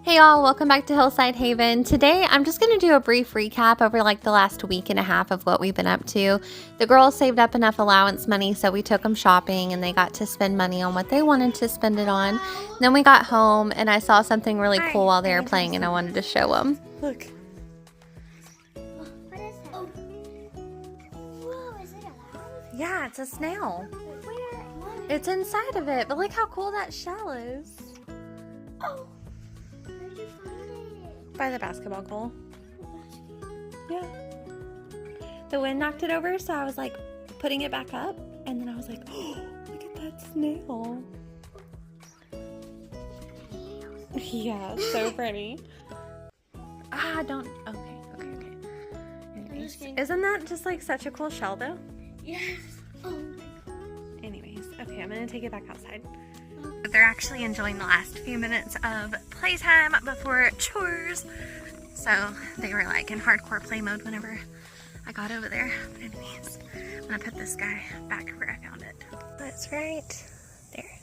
Hey y'all, welcome back to Hillside Haven. Today I'm just going to do a brief recap over the last week and a half of what we've been up to. The girls saved up enough allowance money, so we took them shopping and they got to spend money on what they wanted to spend it on. Then we got home and I saw something really cool while they were playing and I wanted to show them. Look. What is it? Oh. Whoa, is it alive? Yeah, it's a snail. Where? It's inside of it, but look how cool that shell is. Oh. Where'd you find it? By the basketball goal. Yeah. The wind knocked it over, so I was like putting it back up, and then I was like, oh, look at that snail. Yeah, so pretty. Don't. Okay. Anyways, isn't that just like such a cool shell though? Yes. Oh my god. Anyways, okay, I'm gonna take it back outside. But they're actually enjoying the last few minutes of playtime before chores. So they were like in hardcore play mode whenever I got over there. But anyways, I'm gonna put this guy back where I found it. That's right there.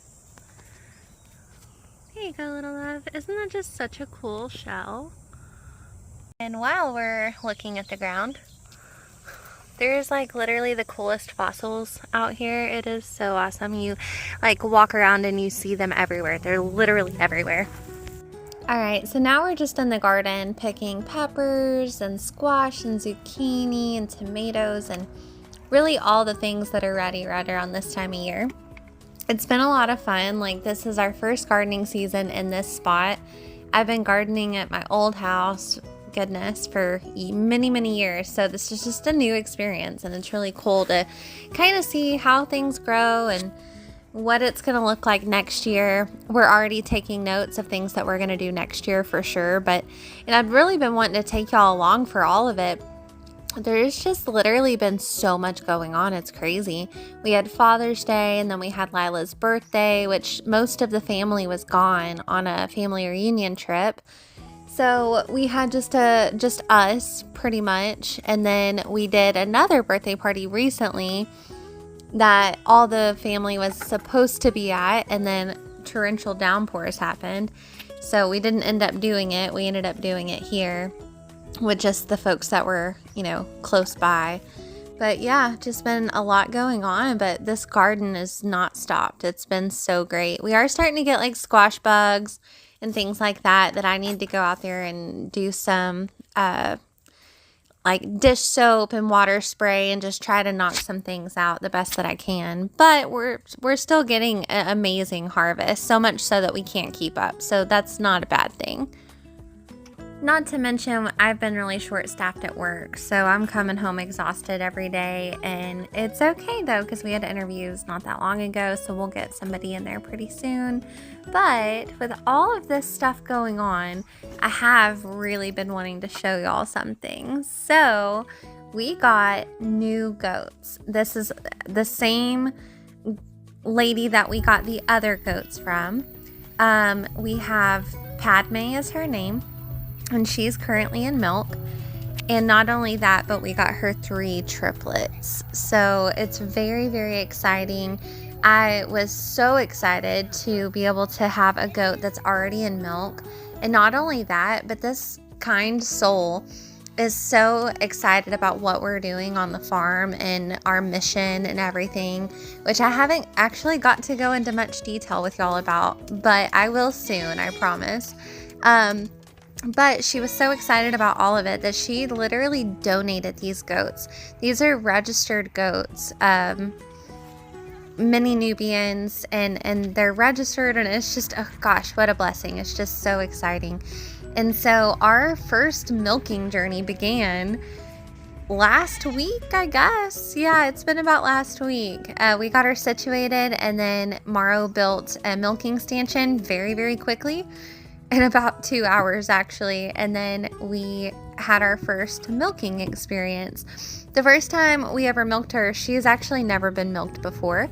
There you go, little love. Isn't that just such a cool shell? And while we're looking at the ground, there's like literally the coolest fossils out here. It is so awesome. You like walk around and you see them everywhere. They're literally everywhere. All right, so now we're just in the garden picking peppers and squash and zucchini and tomatoes and really all the things that are ready right around this time of year. It's been a lot of fun. Like, this is our first gardening season in this spot. I've been gardening at my old house, goodness, for many years, so this is just a new experience, and it's really cool to kind of see how things grow and what it's going to look like next year. We're already taking notes of things that we're going to do next year for sure, and I've really been wanting to take y'all along for all of it. There's just literally been so much going on. It's crazy. We had Father's Day, and then we had Lila's birthday, which most of the family was gone on a family reunion trip. So we had just us pretty much. And then we did another birthday party recently that all the family was supposed to be at, and then torrential downpours happened. So we didn't end up doing it. We ended up doing it here with just the folks that were, close by. But yeah, just been a lot going on, but this garden is not stopped. It's been so great. We are starting to get like squash bugs and things like that I need to go out there and do some like dish soap and water spray and just try to knock some things out the best that I can. But we're still getting an amazing harvest, so much so that we can't keep up. So that's not a bad thing. Not to mention, I've been really short-staffed at work, so I'm coming home exhausted every day, and it's okay though, because we had interviews not that long ago, so we'll get somebody in there pretty soon. But with all of this stuff going on, I have really been wanting to show y'all something. So we got new goats. This is the same lady that we got the other goats from. We have Padme is her name, and she's currently in milk. And not only that, but we got her 3 triplets. So it's very exciting. I was so excited to be able to have a goat that's already in milk. And not only that, but this kind soul is so excited about what we're doing on the farm and our mission and everything, which I haven't actually got to go into much detail with y'all about, but I will soon, I promise. But she was so excited about all of it that she literally donated these goats. These are registered goats, mini Nubians, and they're registered, and it's just, oh gosh, what a blessing. It's just so exciting. And so our first milking journey began last week, I guess. Yeah, it's been about last week. We got her situated, and then Morrow built a milking stanchion very quickly, in about 2 hours actually, and then we had our first milking experience. The first time we ever milked her, she's actually never been milked before,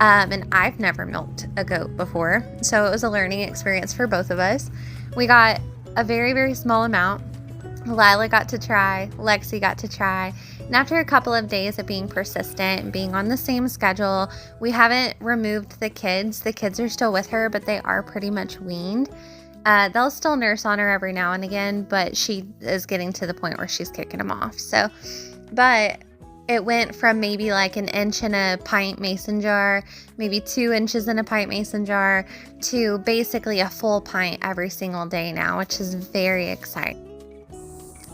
and I've never milked a goat before, so it was a learning experience for both of us. We got a very small amount. Lila got to try, Lexi got to try, and after a couple of days of being persistent and being on the same schedule, we haven't removed the kids. The kids are still with her, but they are pretty much weaned. They'll still nurse on her every now and again, but she is getting to the point where she's kicking them off. So, but it went from maybe like an inch in a pint mason jar, maybe 2 inches in a pint mason jar, to basically a full pint every single day now, which is very exciting.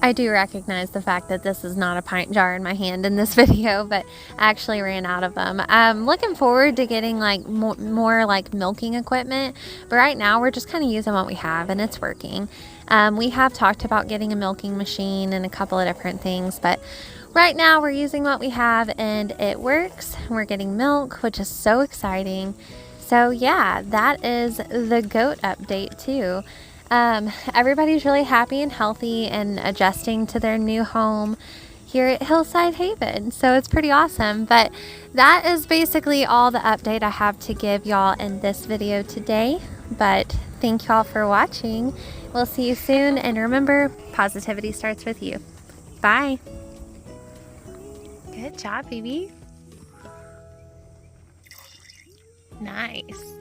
I do recognize the fact that this is not a pint jar in my hand in this video, but I actually ran out of them. I'm looking forward to getting like more like milking equipment, but right now we're just kind of using what we have and it's working. We have talked about getting a milking machine and a couple of different things, but right now we're using what we have and it works. We're getting milk, which is so exciting. So yeah, that is the goat update too. Everybody's really happy and healthy and adjusting to their new home here at Hillside Haven. So it's pretty awesome. But that is basically all the update I have to give y'all in this video today. But thank y'all for watching. We'll see you soon. And remember, positivity starts with you. Bye. Good job, baby. Nice.